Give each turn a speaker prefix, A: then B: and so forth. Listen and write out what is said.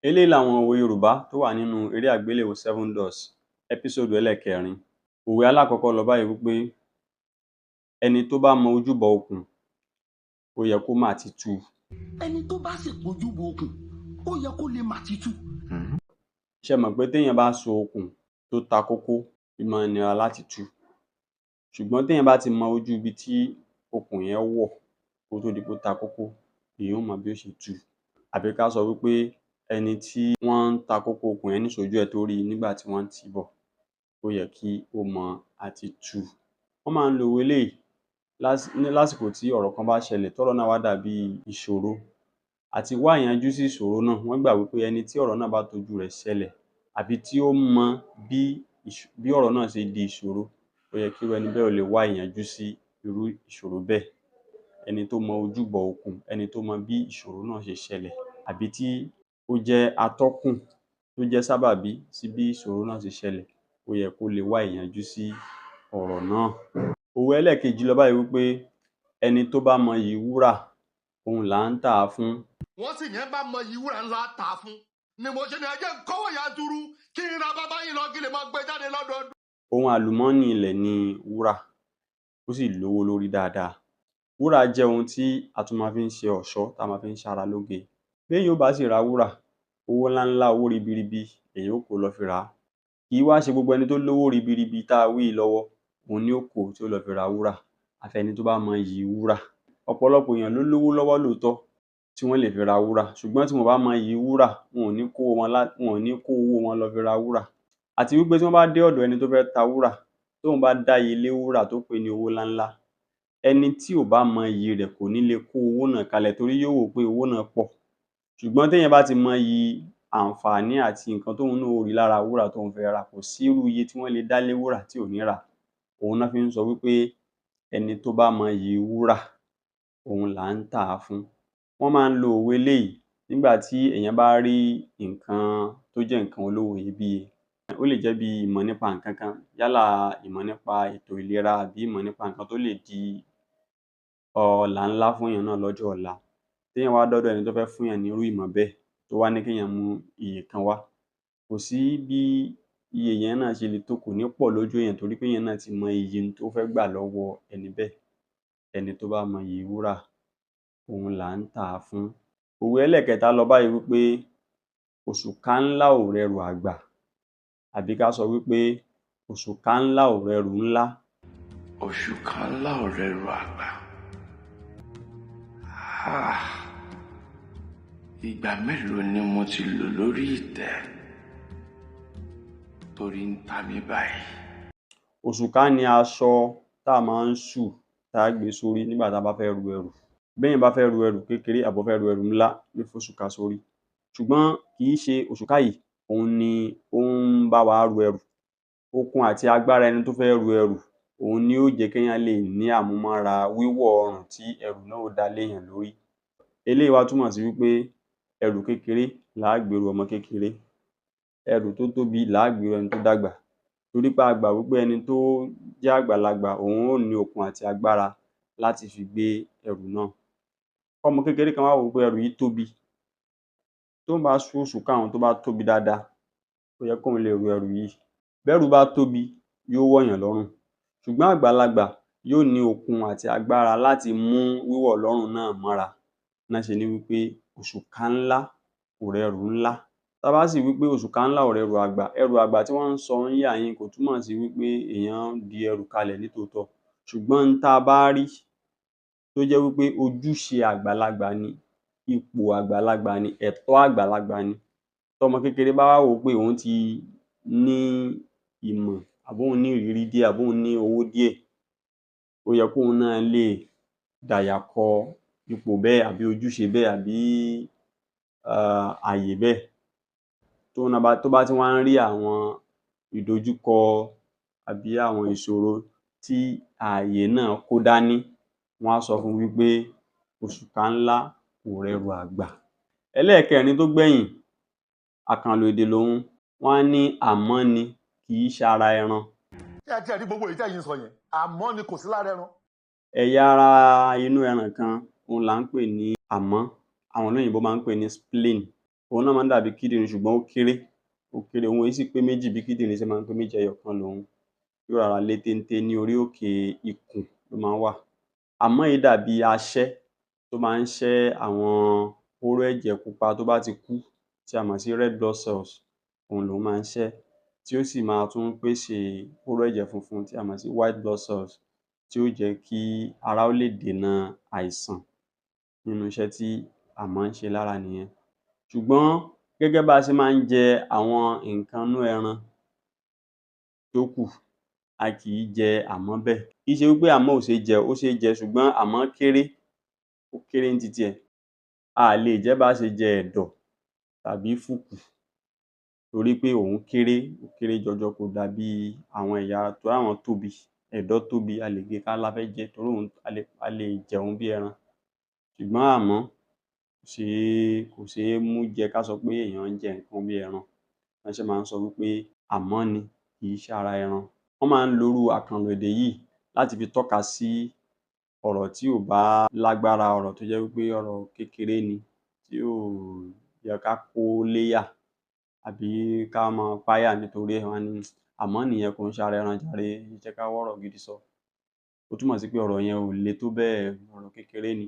A: Eléyìí làwọn òwe Yorùbá tó wà nínú eré àgbéléwò Seven Doors ẹ́písòdù ẹlẹ́ẹ̀kẹrin. Òwe alákọ̀ọ́kọ́ lọ báyìí wípé ẹni tó bá mọ ojúbọ okùn ó yẹ kó máa ti tú.
B: Ẹni tó bá sì pojúbọ okùn ó yẹ kó lè máa ti tú.
A: Ṣé mọ̀ pé téèyàn bá so okùn tó ta kókó ó máa ń nira láti tú, ṣùgbọ́n téèyàn bá ti mọ ojú ibi tí okùn yẹn wọ̀ kó tó di pé ó ta kókó, èèyàn ó mọ bí ó ṣe tú. Àbí ká sọ wípé ẹni tí wọ́n ń ta kókó okùn yẹn níṣojú ẹ̀ tó rí i nígbà tí wọ́n ń tì í bọ̀, ó yẹ kí ó mọ àti tú. Wọ́n máa ń lo òwe eléyìí lásìkò tí ọ̀rọ̀ kan bá ṣẹlẹ̀ tọ́rọ̀ náà wá dàbí ìṣòro. Àti wá ìyanjú sí ìṣòro náà, wọ́n gbà wípé ẹni tí ọ̀rọ̀ náà bá tojú rẹ̀ ṣẹlẹ̀ àbí tí ó mọ bí ọ̀rọ̀ náà ṣe di ìṣòro, ó yẹ kí irú ẹni bẹ́ẹ̀ ó lè wá ìyanjú sí irú ìṣòro bẹ́ẹ̀. Ẹni tó mọ ojúbọ okùn, ẹni tó mọ bí ìṣòro náà ṣe ṣẹlẹ̀ àbí tí ó jẹ́ atọ́kùn tó jẹ́ sábàbí sí bí ìṣòro náà ṣe ṣẹlẹ̀, ó yẹ kó lè wá ìyanjú sí ọ̀rọ̀ náà. Òwe ẹlẹ́ẹ̀kejì lọ báyìí wípé ẹni tó bá mọyì wúrà òun là ń tà á fún.
B: Wọ́n sì yẹn bá mọyì wúrà ńlá tà á fún ni mo ṣe ní ẹjẹ́ kọ́wọ́ yanturu kí n ra bàbá yín lọ kí lè máa gbé jáde lọ́dọọdún.
A: Ohun àlùmọ́ọ́nì ilẹ̀ ni wúrà, ó sì lówó lórí dáadáa. Wúrà jẹ́ ohun tí a tún máa fi ń ṣe ọ̀ṣọ́, tá a máa fi ń ṣara lóge. Béèyàn ó bá sì ra wúrà, owó ńláńlá, owó ribiribi èèyàn ó kó lọ fi rà á. Kì í wá ṣe gbogbo ẹni tó lówó ribiribi tá a wí yìí lọ́wọ́ òun ni ó kó tí ó lọ fi ra wúrà, àfẹni tó bá mọyì wúrà. Ọ̀pọ̀lọpọ̀ èèyàn ló lówó lọ́wọ́ lóòótọ́ tí wọ́n lè fi ra wúrà, ṣùgbọ́n tí wọn ò bá mọyì wúrà, wọn ò ní kó owó wọn lọ fi ra wúrà. Àti wípé tí wọ́n bá dé ọ̀dọ̀ ẹni tó fẹ́ ta wúrà, tóun bá dáye lé wúrà tó pè ní owó ńláńlá, ẹni tí ò bá mọyì rẹ̀ kò ní lè kó owó náà kalẹ̀ torí yóò wò pé owó náà pọ̀. Ṣùgbọ́n téèyàn bá ti mọyì àǹfààní àti nǹkan tóun náà ó rí lára wúrà tóun fẹ́ rà, kò sí irú iye tí wọ́n lè dá lé wúrà tí ò ní rà á. Òun ná fi ń sọ wípé ẹni tó bá mọyì wúrà òun là ń tà á fún. Wọ́n máa ń lo òwe eléyìí nígbà tí èèyàn bá rí nǹkan tó jẹ́ nǹkan olówó iyebíye. Ó lè jẹ́ bí ìmọ̀ nípa nǹkan kan, yálà ìmọ̀ nípa ètò ìlera àbí ìmọ̀ nípa nǹkan tó lè di ọlà ńlá fún èèyàn náà lọ́jọ́ ọ̀la. Téèyàn wá dọ́dọ̀ ẹni tó fẹ́ fún èèyàn ní irú ìmọ̀ bẹ́ẹ̀ tó wá ní kéèyàn mú iye kan wá, kò sí bí iye yẹn náà ṣe lè tó, kò ní pọ̀ lójú èèyàn torí pé èèyàn náà ti mọ iye tó fẹ́ gbà lọ́wọ́ ẹni bẹ́ẹ̀. Ẹni tó bá mọyì wúrà òun là ń tà á fún. Òwe ẹlẹ́ẹ̀kẹta lọ báyìí wípé òṣùká ńlá ò rẹrù àgbà, àbí ká sọ wípé òṣùká ńlá ò rẹrù ńlá.
C: Òṣùká ńlá ò rẹrù àgbà. Ìgbà mélòó ni mo ti lò lórí ìtẹ́ torí ń ta mí báyìí?
A: Òṣùká ni aṣọ tá a máa ń ṣù tá a gbé sórí nígbà tá a bá fẹ́ ru ẹrù. Béèyàn bá fẹ́ ru ẹrù kékeré àbó fẹ́ ru ẹrù ńlá yóò fòṣùká sórí. Ṣùgbọ́n kì í ṣe òṣùká yìí òun ni ó ń bá wa ru ẹrù. Okun àti agbára ẹni tó fẹ́ ru ẹrù òun ni ó jẹ́ kéèyàn lè ní àmúmọ́ra wíwọ̀ ọrùn tí ẹrù náà ó dá léèyàn lórí. Eléyìí wá túmọ̀ sí wípé ẹrù kékeré là á gbé ru ọmọ kékeré, ẹrù tó tóbi là á gbé ru ẹni tó dàgbà. Torí pé a gbà wípé ẹni tó jẹ́ àgbàlagbà òun ó ní okun àti agbára láti fi gbé ẹrù náà. Kọ́mọ kékeré kan wá wò ó pé ẹrù yìí tóbi, tóun bá sú òṣùká òun tó bá tóbi dáadáa, ó yẹ kóun lè ru ẹrù yìí. Bẹ́rù bá tóbi yóò wọ̀yàn lọ́rùn, ṣùgbọ́n àgbàlagbà yóò ní okun àti agbára láti mú wíwọ̀ lọ́rùn náà mọ́ra. Ná ṣe ní wípé òṣùká ńlá kò rẹrù ńlá. Tá bá sì wípé òṣùká ńlá ò rẹrù àgbà, ẹrù àgbà tí wọ́n ń sọ níhàyín kò túmọ̀ sí wípé èèyàn di ẹrù kalẹ̀ nítòótọ́, ṣùgbọ́n n tá a bá rí tó jẹ́ wípé ojúṣe àgbàlagbà ni, ipò àgbàlagbà ni, ẹ̀tọ́ àgbàlagbà ni. Tọ́mọ kékeré bá wá wò ó pé òun ti ní ìmọ̀ àbóun ní ìrírí díẹ̀ àbóun ní owó díẹ̀, ó yẹ kóun náà lè dàyà kọ ipò bẹ́ẹ̀ àbí ojúṣe bẹ́ẹ̀ àbí àyè bẹ́ẹ̀. Tó bá ti wá ń rí àwọn ìdojúkọ àbí àwọn ìṣòro tí ààyè náà kó dání, wọ́n á sọ fún un wípé òṣùká ńlá kò rẹrù àgbà. Ẹlẹ́ẹ̀kẹrin tó gbẹ̀yìn, àkànlò èdè lòun, wọ́n á ní àmọ́ ni kì í ṣara ẹran.
B: Ṣé ẹ ti rí gbogbo èyí tẹ́yin sọ yẹn? Àmọ́ ni kò sí lára ẹran.
A: Ẹ̀yà ara inú ẹran kan òun là ń pè ní àmọ́, àwọn olóyìnbó máa ń pè ní spleen. òun náà máa ń dàbí kídìnrín ṣùgbọ́n ó kéré, òun èé sì pé méjì bí kídìnrín ṣe máa ń pé méjì, ẹyọ̀kan lòun. Yóò rọra lé téńté ní orí òkè ikùn ló máa ń wà. Àmọ́ èé dàbí aṣẹ́ tó máa ń ṣẹ́ àwọn hóró ẹ̀jẹ̀ pupa tó bá ti kú tí a mọ̀ sí red blood cells, òun lòun máa ń ṣẹ́, tí ó sì máa tún pèsè hóró ẹ̀jẹ̀ funfun tí a mọ̀ sí white blood cells, tí ó jẹ́ kí ara ó lè dènà àìsàn nínú iṣẹ́ tí àmọ́ ń ṣe lára nìyẹn. Ṣùgbọ́n gẹ́gẹ́ bá a ṣe máa ń jẹ àwọn nǹkan inú ẹran tó kù, a kì í jẹ àmọ́ bẹ́ẹ̀. Kì í ṣe wípé àmọ́ ò ṣeé jẹ, ó ṣeé jẹ ṣùgbọ́n àmọ́ kéré, ó kéré ní titi ẹ̀. A à lè jẹ́ bá ṣe jẹ ẹ̀dọ̀ tàbí fùkù torí pé òun kéré, ó kéré jọjọ, kò dàbí àwọn ẹ̀yà ara torí àwọn tóbi, ẹ̀dọ̀ tóbi, a lè gé ká la fẹ́ jẹ torí òun a lè jẹun bí ẹran. Ṣùgbọ́n àmọ́ kò ṣeé mú jẹ ká sọ pé èèyàn ń jẹ nǹkan bí ẹran. Wọ́n ṣe máa ń sọ wípé àmọ́ ni, kì í ṣe ara ẹran. Wọ́n máa ń lo irú àkànlò èdè yìí láti fi tọ́ka sí ọ̀rọ̀ tí ò bá lágbára, ọ̀rọ̀ tó jẹ́ wípé ọ̀rọ̀ kékeré ni, tí ò yẹ ká kó léyà àbí ká máa páyà nítorí ẹ̀. Wọ́n á ní àmọ́ nìyẹn, kò ń ṣara ẹran jàre, ẹ jẹ́ ká wọ́rọ̀ gidi sọ. Ó túmọ̀ sí pé ọ̀rọ̀ yẹn ò le tó bẹ́ẹ̀, ọ̀rọ̀ kékeré ni.